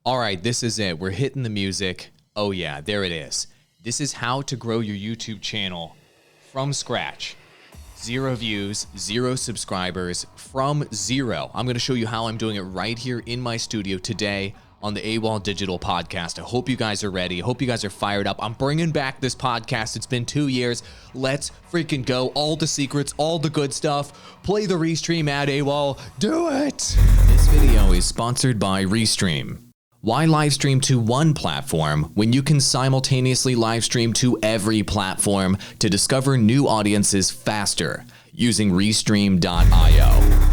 All right, this is it. We're hitting the music. Oh yeah, there it is. This is how to grow your YouTube channel from scratch. 0 views, 0 subscribers, from 0. I'm going to show you how I'm doing it right here in my studio today on the Awall Digital Podcast. I hope you guys are ready. I hope you guys are fired up. I'm bringing back this podcast. It's been 2 years. Let's freaking go. All the secrets, all the good stuff. Play the Restream ad, Awall. Do it! This video is sponsored by Restream. Why live stream to one platform when you can simultaneously live stream to every platform to discover new audiences faster using Restream.io?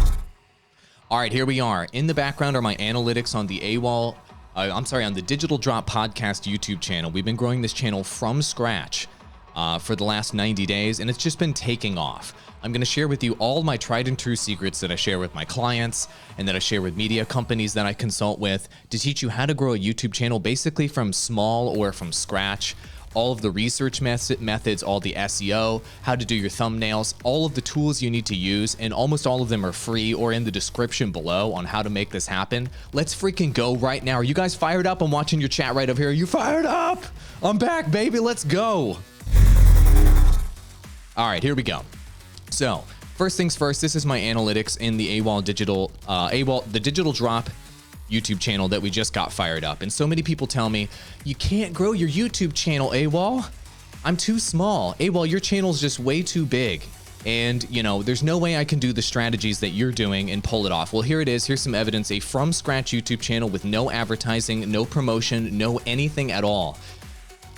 All right, here we are. In the background are my analytics on the Awall, on the Digital Drop Podcast YouTube channel. We've been growing this channel from scratch for the last 90 days, and it's just been taking off. I'm going to share with you all my tried and true secrets that I share with my clients and that I share with media companies that I consult with to teach you how to grow a YouTube channel basically from small or from scratch. All of the research methods, all the SEO, how to do your thumbnails, all of the tools you need to use, and almost all of them are free or in the description below on how to make this happen. Let's freaking go right now. Are you guys fired up? I'm watching your chat right over here. Are you fired up? I'm back, baby. Let's go. All right, here we go. So first things first, this is my analytics in the Awall the Digital Drop YouTube channel that we just got fired up. And so many people tell me, you can't grow your YouTube channel, Awall. I'm too small. Awall, your channel's just way too big. And you know, there's no way I can do the strategies that you're doing and pull it off. Well, here it is. Here's some evidence, a from scratch YouTube channel with no advertising, no promotion, no anything at all.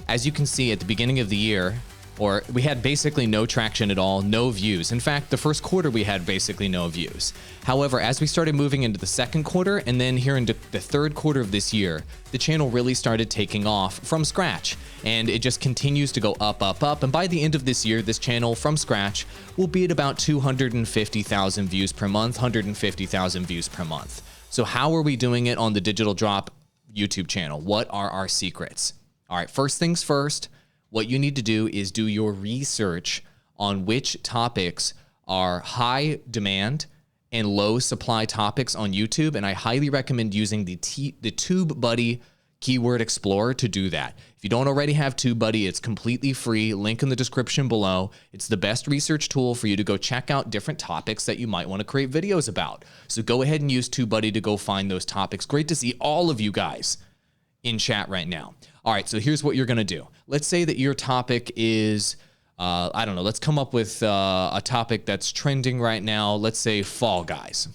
As you can see at the beginning of the year, we had basically no traction at all, no views. In fact, the first quarter we had basically no views. However, as we started moving into the second quarter and then here into the third quarter of this year, the channel really started taking off from scratch. And it just continues to go up, up, up. And by the end of this year, this channel from scratch will be at about 250,000 views per month, 150,000 views per month. So how are we doing it on the Digital Drop YouTube channel? What are our secrets? All right, first things first. What you need to do is do your research on which topics are high demand and low supply topics on YouTube. And I highly recommend using the TubeBuddy Keyword Explorer to do that. If you don't already have TubeBuddy, it's completely free. Link in the description below. It's the best research tool for you to go check out different topics that you might want to create videos about. So go ahead and use TubeBuddy to go find those topics. Great to see all of you guys in chat right now. All right, so here's what you're gonna do. Let's say that your topic is, I don't know, let's come up with a topic that's trending right now. Let's say Fall Guys.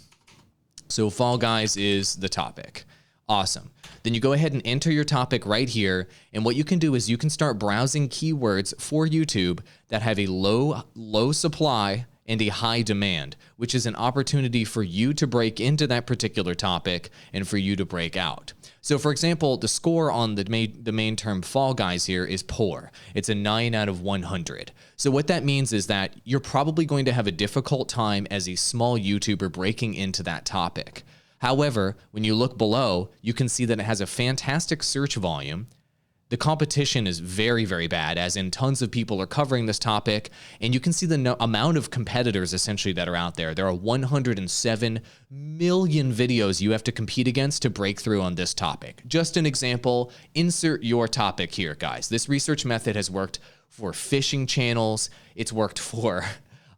So Fall Guys is the topic. Awesome. Then you go ahead and enter your topic right here. And what you can do is you can start browsing keywords for YouTube that have a low supply and a high demand, which is an opportunity for you to break into that particular topic and for you to break out. So for example, the score on the main term Fall Guys here is poor. It's a 9 out of 100. So what that means is that you're probably going to have a difficult time as a small YouTuber breaking into that topic. However, when you look below, you can see that it has a fantastic search volume. The competition is very, very bad, as in tons of people are covering this topic, and you can see the amount of competitors essentially that are out there. There are 107 million videos you have to compete against to break through on this topic. Just an example, insert your topic here, guys. This research method has worked for fishing channels. It's worked for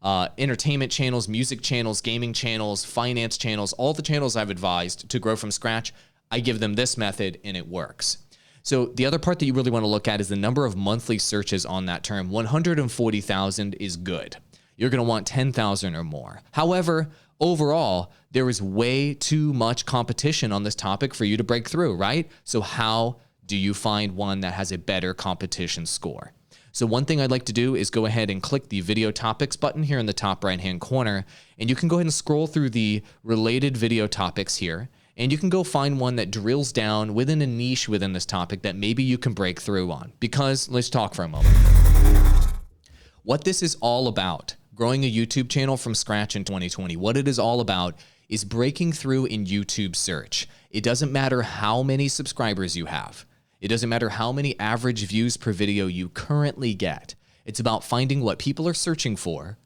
entertainment channels, music channels, gaming channels, finance channels, all the channels I've advised to grow from scratch. I give them this method and it works. So the other part that you really want to look at is the number of monthly searches on that term. 140,000 is good. You're going to want 10,000 or more. However, overall, there is way too much competition on this topic for you to break through, right? So how do you find one that has a better competition score? So one thing I'd like to do is go ahead and click the video topics button here in the top right-hand corner, and you can go ahead and scroll through the related video topics here. And you can go find one that drills down within a niche within this topic that maybe you can break through on. Because let's talk for a moment. What this is all about, growing a YouTube channel from scratch in 2020, what it is all about is breaking through in YouTube search. It doesn't matter how many subscribers you have. It doesn't matter how many average views per video you currently get. It's about finding what people are searching for.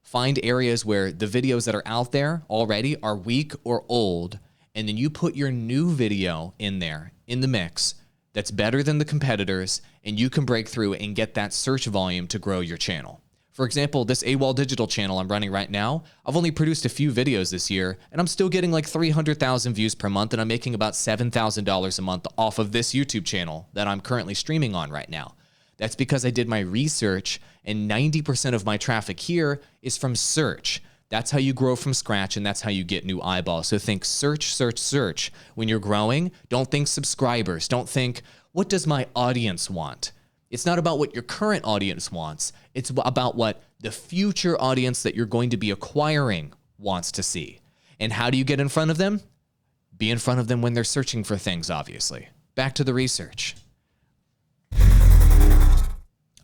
Find areas where the videos that are out there already are weak or old, and then you put your new video in there in the mix that's better than the competitors, and you can break through and get that search volume to grow your channel. For example, this Awall Digital channel I'm running right now, I've only produced a few videos this year, and I'm still getting like 300,000 views per month, and I'm making about $7,000 a month off of this YouTube channel that I'm currently streaming on right now. That's because I did my research, and 90% of my traffic here is from search. That's how you grow from scratch, and that's how you get new eyeballs. So think search, search, search. When you're growing, don't think subscribers. Don't think, what does my audience want? It's not about what your current audience wants. It's about what the future audience that you're going to be acquiring wants to see. And how do you get in front of them? Be in front of them when they're searching for things, obviously. Back to the research.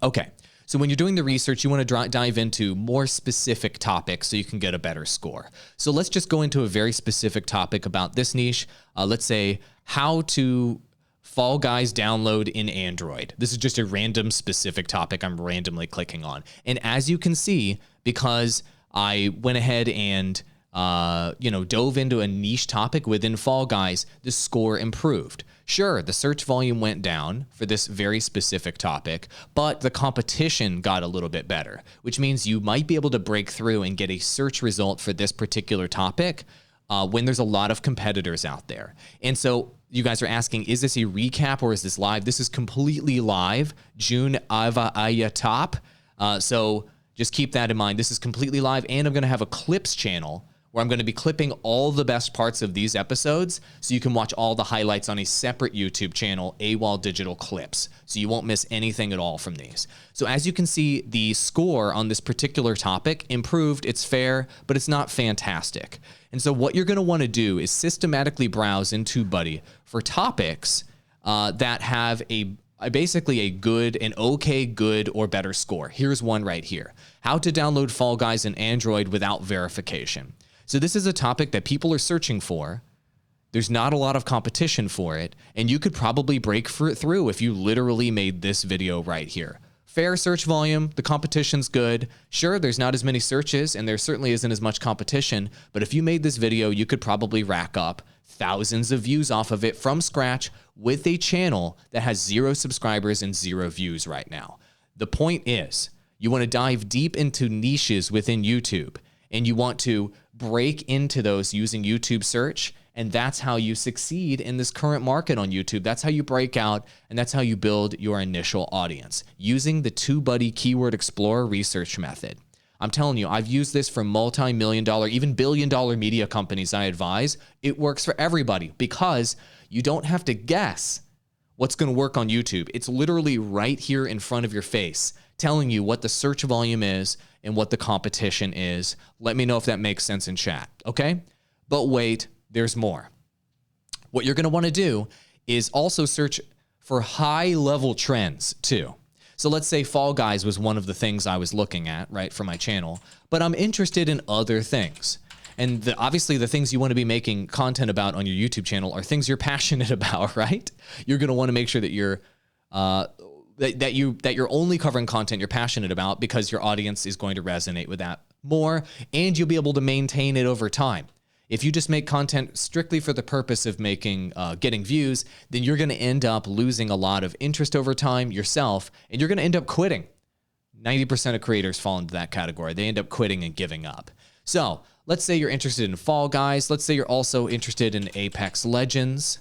Okay, so when you're doing the research, you want to dive into more specific topics so you can get a better score. So let's just go into a very specific topic about this niche. Let's say how to Fall Guys download in Android. This is just a random specific topic I'm randomly clicking on. And as you can see, because I went ahead and dove into a niche topic within Fall Guys, the score improved. Sure, the search volume went down for this very specific topic, but the competition got a little bit better, which means you might be able to break through and get a search result for this particular topic when there's a lot of competitors out there. And so you guys are asking, is this a recap or is this live? This is completely live. June Ava Aya Top. So just keep that in mind. This is completely live, and I'm going to have a clips channel where I'm going to be clipping all the best parts of these episodes so you can watch all the highlights on a separate YouTube channel, Awall Digital Clips, so you won't miss anything at all from these. So as you can see, the score on this particular topic improved. It's fair, but it's not fantastic. And so what you're going to want to do is systematically browse in TubeBuddy for topics that have basically a good, an okay, good, or better score. Here's one right here. How to download Fall Guys in Android without verification. So this is a topic that people are searching for. There's not a lot of competition for it, and you could probably break through if you literally made this video right here. Fair search volume, the competition's good. Sure, there's not as many searches, and there certainly isn't as much competition, but if you made this video, you could probably rack up thousands of views off of it from scratch with a channel that has 0 subscribers and 0 views right now. The point is, you want to dive deep into niches within YouTube, and you want to break into those using YouTube search, and that's how you succeed in this current market on YouTube. That's how you break out, and that's how you build your initial audience, using the TubeBuddy Keyword Explorer research method. I'm telling you, I've used this for multi-million-dollar, even billion-dollar media companies I advise. It works for everybody because you don't have to guess what's going to work on YouTube. It's literally right here in front of your face, telling you what the search volume is and what the competition is. Let me know if that makes sense in chat, okay? But wait, there's more. What you're going to want to do is also search for high-level trends too. So let's say Fall Guys was one of the things I was looking at, right, for my channel, but I'm interested in other things. And obviously the things you want to be making content about on your YouTube channel are things you're passionate about, right? You're going to want to make sure that you're that you're only covering content you're passionate about, because your audience is going to resonate with that more, and you'll be able to maintain it over time. If you just make content strictly for the purpose of getting views, then you're going to end up losing a lot of interest over time yourself, and you're going to end up quitting. 90% of creators fall into that category. They end up quitting and giving up. So let's say you're interested in Fall Guys. Let's say you're also interested in Apex Legends.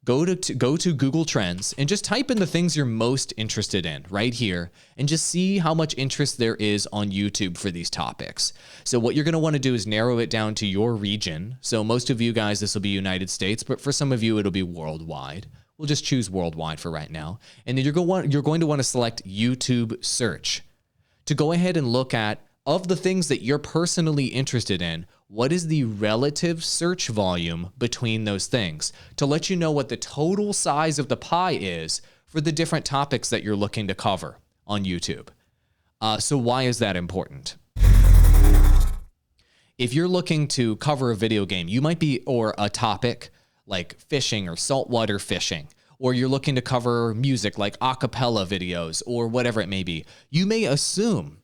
Go to Google Trends and just type in the things you're most interested in right here, and just see how much interest there is on YouTube for these topics. So what you're going to want to do is narrow it down to your region. So most of you guys, this will be United States, but for some of you, it'll be worldwide. We'll just choose worldwide for right now. And then you're going to want to select YouTube search to go ahead and look at, of the things that you're personally interested in, what is the relative search volume between those things, to let you know what the total size of the pie is for the different topics that you're looking to cover on YouTube. So why is that important? If you're looking to cover a video game, you might be, or a topic like fishing or saltwater fishing, or you're looking to cover music like a cappella videos or whatever it may be, you may assume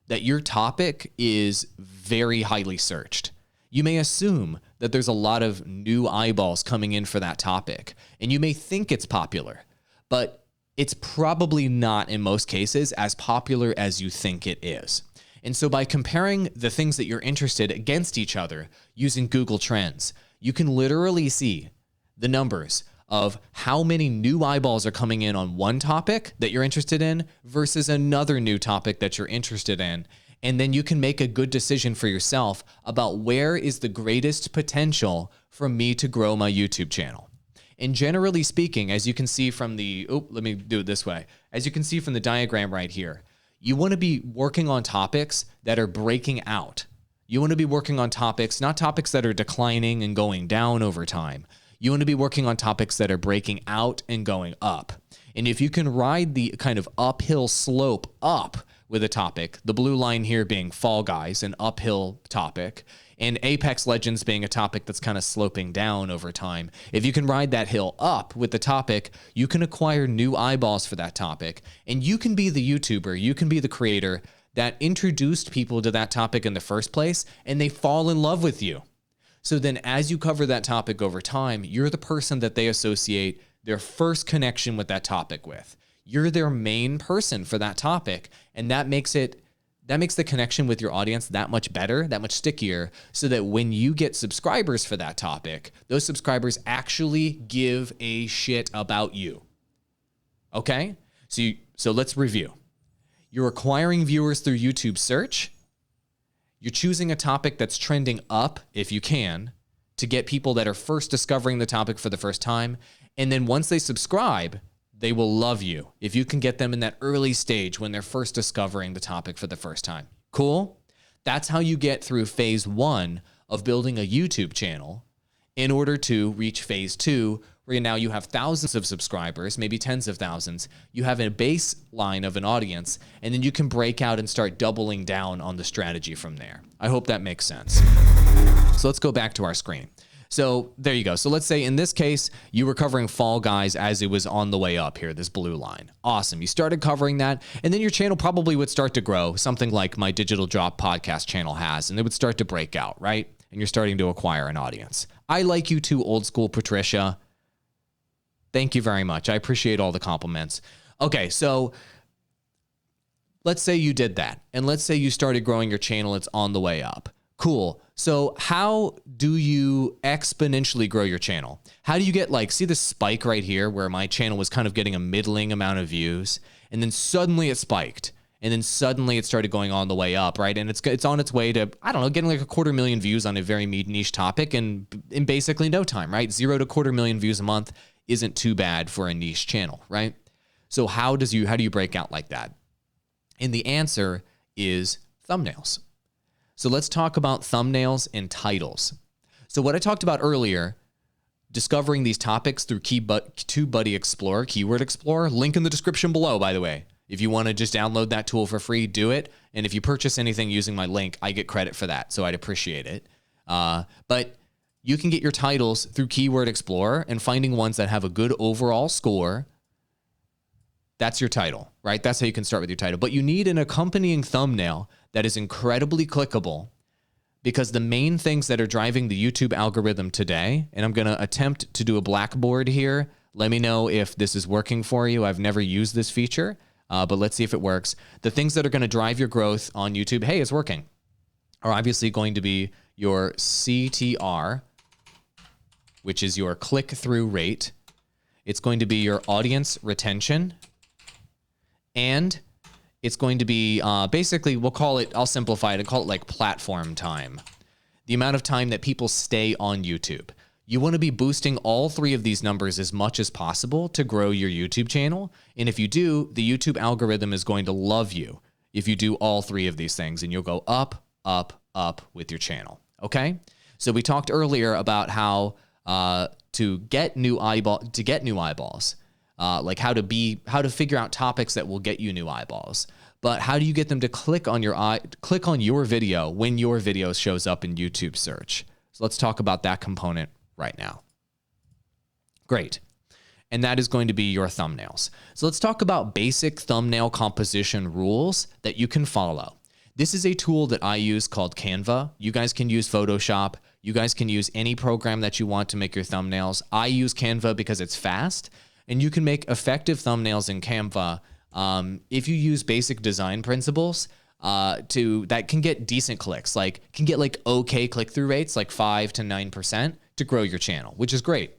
that your topic is very highly searched. You may assume that there's a lot of new eyeballs coming in for that topic, and you may think it's popular, but it's probably not in most cases as popular as you think it is. And so by comparing the things that you're interested against each other using Google Trends, you can literally see the numbers of how many new eyeballs are coming in on one topic that you're interested in versus another new topic that you're interested in. And then you can make a good decision for yourself about where is the greatest potential for me to grow my YouTube channel. And generally speaking, as you can see from the, let me do it this way. As you can see from the diagram right here, you want to be working on topics that are breaking out. You want to be working on topics, not topics that are declining and going down over time. You want to be working on topics that are breaking out and going up. And if you can ride the kind of uphill slope up with a topic, the blue line here being Fall Guys, an uphill topic, and Apex Legends being a topic that's kind of sloping down over time. If you can ride that hill up with the topic, you can acquire new eyeballs for that topic, and you can be the YouTuber, you can be the creator that introduced people to that topic in the first place, and they fall in love with you. So then as you cover that topic over time, you're the person that they associate their first connection with that topic with. You're their main person for that topic, and that makes the connection with your audience that much better, that much stickier, so that when you get subscribers for that topic, those subscribers actually give a shit about you. Okay? So let's review. You're acquiring viewers through YouTube search. You're choosing a topic that's trending up, if you can, to get people that are first discovering the topic for the first time. And then once they subscribe, they will love you if you can get them in that early stage when they're first discovering the topic for the first time. Cool? That's how you get through phase 1 of building a YouTube channel in order to reach phase 2, where now you have thousands of subscribers, maybe tens of thousands. You have a baseline of an audience, and then you can break out and start doubling down on the strategy from there. I hope that makes sense. So let's go back to our screen. So there you go. So let's say in this case, you were covering Fall Guys as it was on the way up here, this blue line. Awesome. You started covering that, and then your channel probably would start to grow, something like my Digital Drop podcast channel has, and it would start to break out, right? And you're starting to acquire an audience. I like you too, old school Patricia. Thank you very much. I appreciate all the compliments. Okay, so let's say you did that, and let's say you started growing your channel. It's on the way up. Cool. So how do you exponentially grow your channel? How do you get, like, see the spike right here where my channel was kind of getting a middling amount of views, and then suddenly it spiked, and then suddenly it started going on the way up, right? And it's on its way to, I don't know, getting like 250,000 views on a very niche topic in basically no time, right? 0 to 250,000 views a month isn't too bad for a niche channel, right? So how do you break out like that? And the answer is thumbnails. So let's talk about thumbnails and titles. So what I talked about earlier, discovering these topics through TubeBuddy Explorer, Keyword Explorer, link in the description below, by the way. If you want to just download that tool for free, do it. And if you purchase anything using my link, I get credit for that, so I'd appreciate it. But you can get your titles through Keyword Explorer, and finding ones that have a good overall score. That's your title, right? That's how you can start with your title. But you need an accompanying thumbnail that is incredibly clickable, because the main things that are driving the YouTube algorithm today, and I'm going to attempt to do a blackboard here. Let me know if this is working for you. I've never used this feature, but let's see if it works. The things that are going to drive your growth on YouTube, hey, it's working, are obviously going to be your CTR, which is your click-through rate. It's going to be your audience retention, and it's going to be basically, I'll simplify it and call it like platform time. The amount of time that people stay on YouTube. You want to be boosting all 3 of these numbers as much as possible to grow your YouTube channel. And if you do, the YouTube algorithm is going to love you if you do all 3 of these things, and you'll go up, up, up with your channel. Okay? So we talked earlier about how to get new eyeballs. Like how to figure out topics that will get you new eyeballs. But how do you get them to click on your video when your video shows up in YouTube search? So let's talk about that component right now. Great. And that is going to be your thumbnails. So let's talk about basic thumbnail composition rules that you can follow. This is a tool that I use called Canva. You guys can use Photoshop. You guys can use any program that you want to make your thumbnails. I use Canva because it's fast, and you can make effective thumbnails in Canva if you use basic design principles that can get decent clicks, can get okay click-through rates, like 5 to 9% to grow your channel, which is great.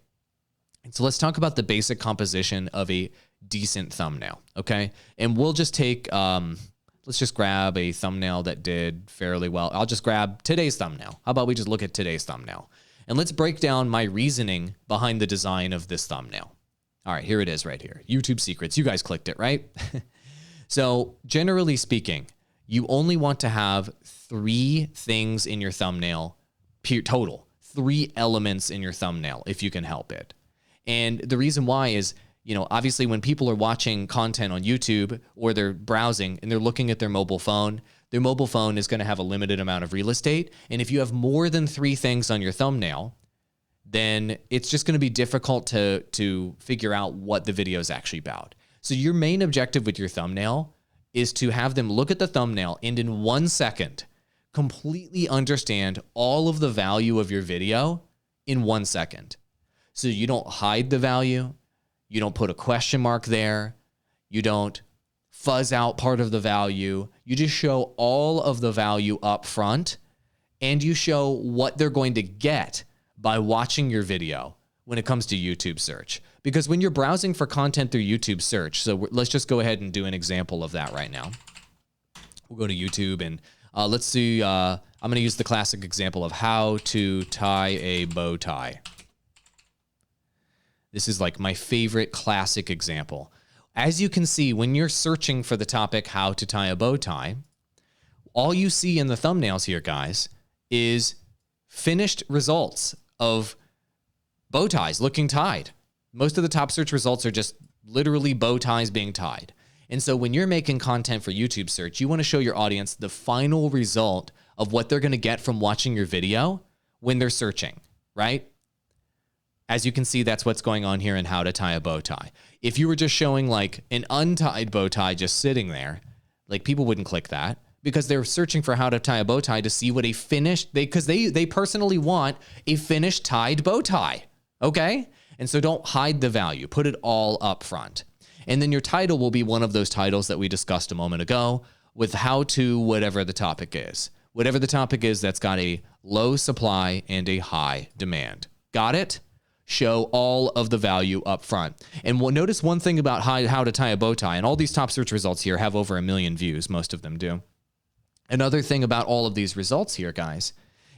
And so let's talk about the basic composition of a decent thumbnail, okay? And we'll just take, let's just grab a thumbnail that did fairly well. I'll just grab today's thumbnail. How about we just look at today's thumbnail? And let's break down my reasoning behind the design of this thumbnail. All right, here it is right here. YouTube secrets. You guys clicked it, right? So generally speaking, you only want to have 3 things in your thumbnail, total. 3 elements in your thumbnail, if you can help it. And the reason why is, obviously when people are watching content on YouTube or they're browsing and they're looking at their mobile phone is going to have a limited amount of real estate. And if you have more than 3 things on your thumbnail, then it's just going to be difficult to figure out what the video is actually about. So your main objective with your thumbnail is to have them look at the thumbnail and in 1 second, completely understand all of the value of your video in 1 second. So you don't hide the value. You don't put a question mark there. You don't fuzz out part of the value. You just show all of the value up front, and you show what they're going to get by watching your video when it comes to YouTube search. Because when you're browsing for content through YouTube search, so let's just go ahead and do an example of that right now. We'll go to YouTube and let's see, I'm going to use the classic example of how to tie a bow tie. This is like my favorite classic example. As you can see, when you're searching for the topic, how to tie a bow tie, all you see in the thumbnails here, guys, is finished results of bow ties looking tied. Most of the top search results are just literally bow ties being tied. And so when you're making content for YouTube search, you want to show your audience the final result of what they're going to get from watching your video when they're searching, right? As you can see, that's what's going on here in how to tie a bow tie. If you were just showing like an untied bow tie just sitting there, like people wouldn't click that because they're searching for how to tie a bow tie to see what a finished, because they personally want a finished tied bow tie, okay? And so don't hide the value, put it all up front. And then your title will be one of those titles that we discussed a moment ago with how to whatever the topic is. Whatever the topic is that's got a low supply and a high demand. Got it? Show all of the value up front. And we'll notice one thing about how to tie a bow tie, and all these top search results here have over 1 million views, most of them do. Another thing about all of these results here, guys,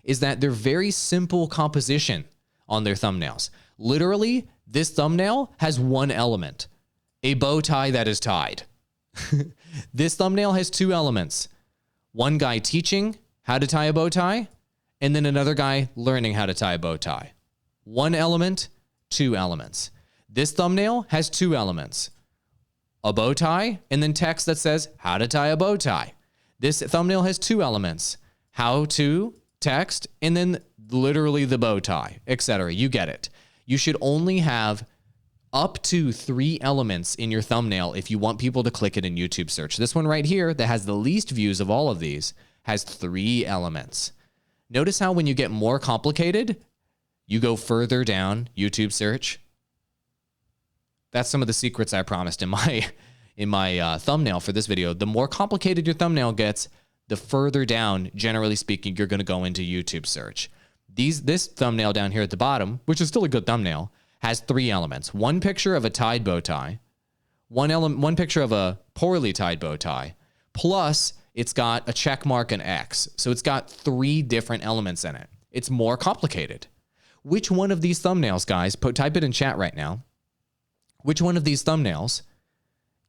is that they're very simple composition on their thumbnails. Literally, this thumbnail has 1 element, a bow tie that is tied. This thumbnail has 2 elements. One guy teaching how to tie a bow tie, and then another guy learning how to tie a bow tie. 1 element, 2 elements. This thumbnail has 2 elements, a bow tie, and then text that says how to tie a bow tie. This thumbnail has 2 elements, how to, text, and then literally the bow tie, etc. You get it. You should only have up to 3 elements in your thumbnail if you want people to click it in YouTube search. This one right here that has the least views of all of these has 3 elements. Notice how when you get more complicated, you go further down YouTube search. That's some of the secrets I promised in my thumbnail for this video. The more complicated your thumbnail gets, the further down, generally speaking, you're going to go into YouTube search. This thumbnail down here at the bottom, which is still a good thumbnail, has 3 elements. 1 picture of a tied bow tie, 1 picture of a poorly tied bow tie, plus it's got a check mark and X. So it's got 3 different elements in it. It's more complicated. Which one of these thumbnails, guys, type it in chat right now. Which one of these thumbnails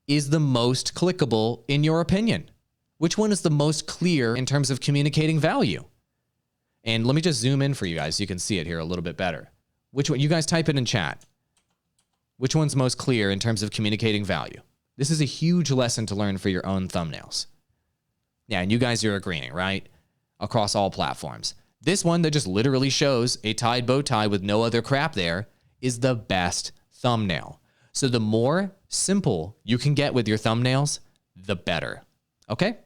is the most clickable in your opinion? Which one is the most clear in terms of communicating value? And let me just zoom in for you guys so you can see it here a little bit better. Which one? You guys type it in chat. Which one's most clear in terms of communicating value? This is a huge lesson to learn for your own thumbnails. Yeah, and you guys are agreeing, right? Across all platforms. This one that just literally shows a tied bow tie with no other crap there is the best thumbnail. So the more simple you can get with your thumbnails, the better. Okay?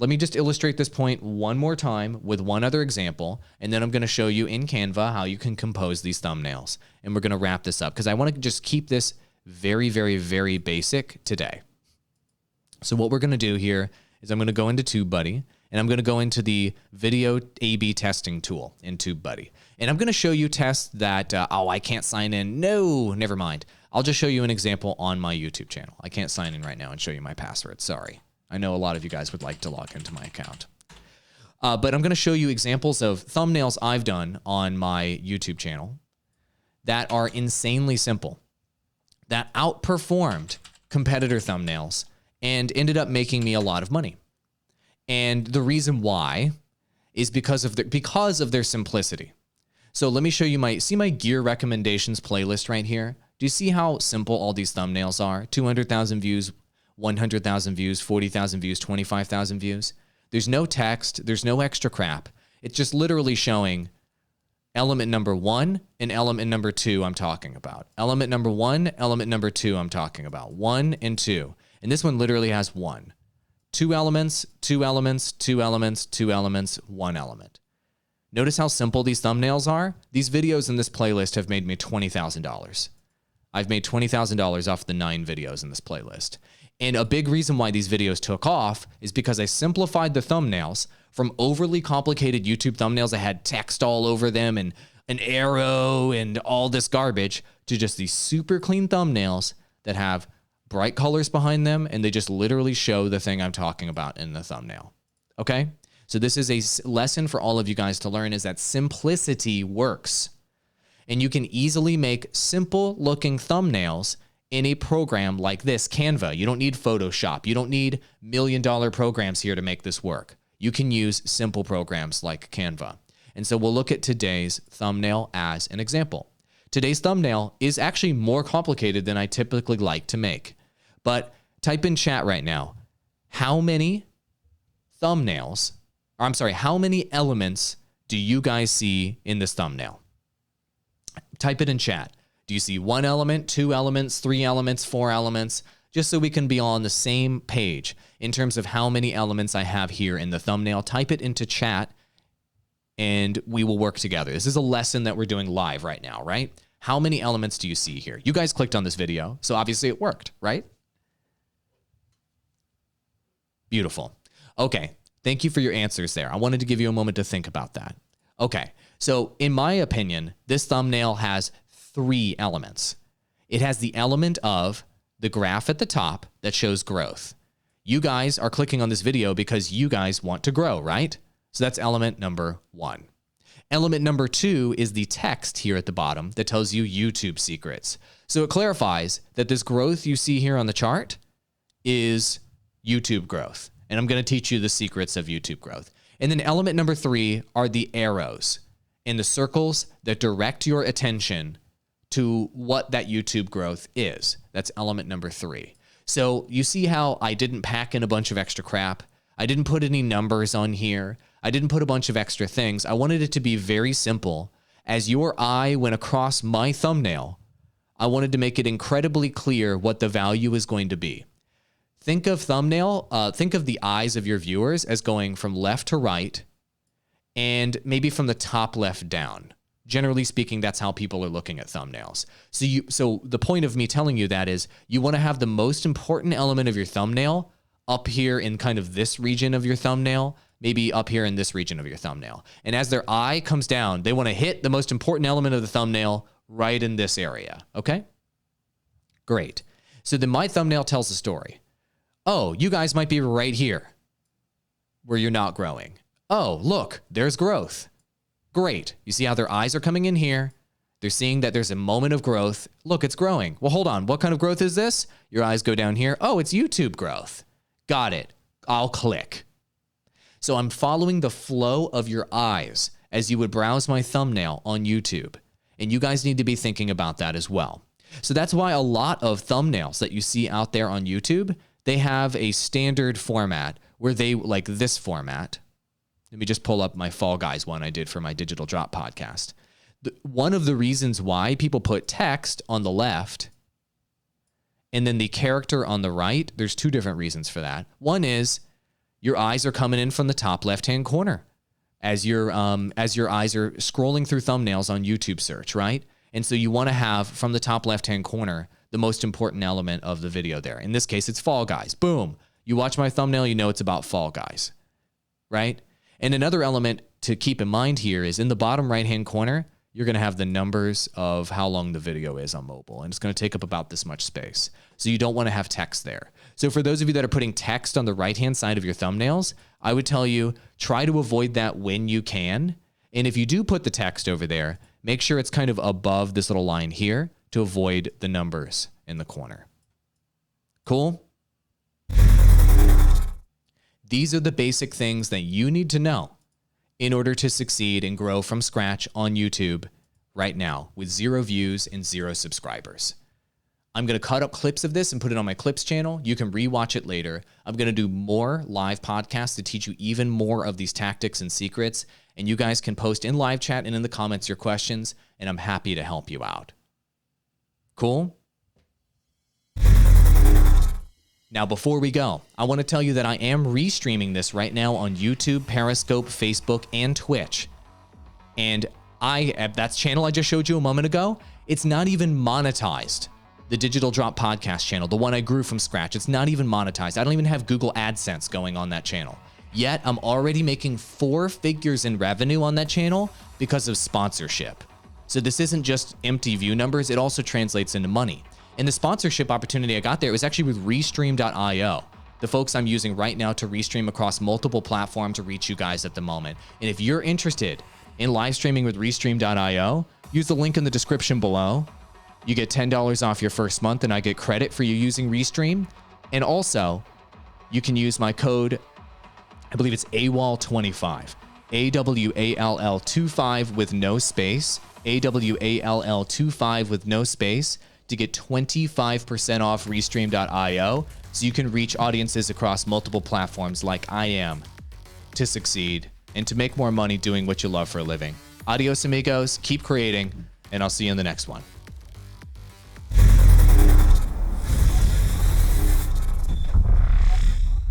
let me just illustrate this point one more time with one other example, and then I'm going to show you in Canva how you can compose these thumbnails. And we're going to wrap this up because I want to just keep this very, very, very basic today. So what we're going to do here is I'm going to go into TubeBuddy, and I'm going to go into the video A/B testing tool in TubeBuddy. And I'm going to show you tests that, oh, I can't sign in. No, never mind. I'll just show you an example on my YouTube channel. I can't sign in right now and show you my password. Sorry. I know a lot of you guys would like to log into my account. But I'm going to show you examples of thumbnails I've done on my YouTube channel that are insanely simple, that outperformed competitor thumbnails and ended up making me a lot of money. And the reason why is because of their simplicity. So let me show you my gear recommendations playlist right here. Do you see how simple all these thumbnails are? 200,000 views, 100,000 views, 40,000 views, 25,000 views. There's no text. There's no extra crap. It's just literally showing element number 1 and element number 2 I'm talking about. Element number 1, element number 2 I'm talking about. 1 and 2. And this one literally has 1. 2 elements, 2 elements, 2 elements, 2 elements, 1 element. Notice how simple these thumbnails are? These videos in this playlist have made me $20,000. I've made $20,000 off the 9 videos in this playlist. And a big reason why these videos took off is because I simplified the thumbnails from overly complicated YouTube thumbnails that had text all over them and an arrow and all this garbage to just these super clean thumbnails that have bright colors behind them, and they just literally show the thing I'm talking about in the thumbnail. Okay? So this is a lesson for all of you guys to learn, is that simplicity works. And you can easily make simple looking thumbnails in a program like this, Canva. You don't need Photoshop. You don't need $1 million programs here to make this work. You can use simple programs like Canva. And so we'll look at today's thumbnail as an example. Today's thumbnail is actually more complicated than I typically like to make. But type in chat right now, how many thumbnails, or I'm sorry, how many elements do you guys see in this thumbnail? Type it in chat. Do you see 1 element, 2 elements, 3 elements, 4 elements? Just so we can be all on the same page in terms of how many elements I have here in the thumbnail. Type it into chat and we will work together. This is a lesson that we're doing live right now, right? How many elements do you see here? You guys clicked on this video, so obviously it worked, right? Beautiful. Okay, thank you for your answers there. I wanted to give you a moment to think about that. Okay, so in my opinion, this thumbnail has 3 elements. It has the element of the graph at the top that shows growth. You guys are clicking on this video because you guys want to grow, right? So that's element number 1. Element number 2 is the text here at the bottom that tells you YouTube secrets. So it clarifies that this growth you see here on the chart is YouTube growth. And I'm going to teach you the secrets of YouTube growth. And then element number 3 are the arrows and the circles that direct your attention to what that YouTube growth is. That's element number 3. So you see how I didn't pack in a bunch of extra crap. I didn't put any numbers on here. I didn't put a bunch of extra things. I wanted it to be very simple. As your eye went across my thumbnail, I wanted to make it incredibly clear what the value is going to be. Think of think of the eyes of your viewers as going from left to right and maybe from the top left down. Generally speaking, that's how people are looking at thumbnails. So the point of me telling you that is you want to have the most important element of your thumbnail up here in kind of this region of your thumbnail, maybe up here in this region of your thumbnail. And as their eye comes down, they want to hit the most important element of the thumbnail right in this area. Okay? Great. So then my thumbnail tells a story. Oh, you guys might be right here where you're not growing. Oh, look, there's growth. Great. You see how their eyes are coming in here. They're seeing that there's a moment of growth. Look, it's growing. Well, hold on. What kind of growth is this? Your eyes go down here. Oh, it's YouTube growth. Got it. I'll click. So I'm following the flow of your eyes as you would browse my thumbnail on YouTube. And you guys need to be thinking about that as well. So that's why a lot of thumbnails that you see out there on YouTube, they have a standard format where they like this format. Let me just pull up my Fall Guys one I did for my Digital Drop podcast. One of the reasons why people put text on the left and then the character on the right, there's 2 different reasons for that. One is your eyes are coming in from the top left-hand corner as your eyes are scrolling through thumbnails on YouTube search, right? And so you want to have from the top left-hand corner the most important element of the video there. In this case, it's Fall Guys. Boom. You watch my thumbnail, you know it's about Fall Guys, right? And another element to keep in mind here is in the bottom right-hand corner, you're going to have the numbers of how long the video is on mobile. And it's going to take up about this much space. So you don't want to have text there. So for those of you that are putting text on the right-hand side of your thumbnails, I would tell you, try to avoid that when you can. And if you do put the text over there, make sure it's kind of above this little line here to avoid the numbers in the corner. Cool? These are the basic things that you need to know in order to succeed and grow from scratch on YouTube right now with 0 views and 0 subscribers. I'm going to cut up clips of this and put it on my clips channel. You can rewatch it later. I'm going to do more live podcasts to teach you even more of these tactics and secrets. And you guys can post in live chat and in the comments your questions, and I'm happy to help you out. Cool? Now, before we go, I want to tell you that I am restreaming this right now on YouTube, Periscope, Facebook, and Twitch. And that channel I just showed you a moment ago, it's not even monetized. The Digital Drop Podcast channel, the one I grew from scratch, it's not even monetized. I don't even have Google AdSense going on that channel. Yet, I'm already making 4 figures in revenue on that channel because of sponsorship. So this isn't just empty view numbers, it also translates into money. And the sponsorship opportunity I got there was actually with Restream.io, the folks I'm using right now to restream across multiple platforms to reach you guys at the moment. And if you're interested in live streaming with Restream.io, use the link in the description below. You get $10 off your first month, and I get credit for you using Restream. And also, you can use my code, I believe it's AWALL25, AWALL25 with no space, AWALL25 with no space, to get 25% off Restream.io so you can reach audiences across multiple platforms like I am to succeed and to make more money doing what you love for a living. Adios, amigos. Keep creating, and I'll see you in the next one.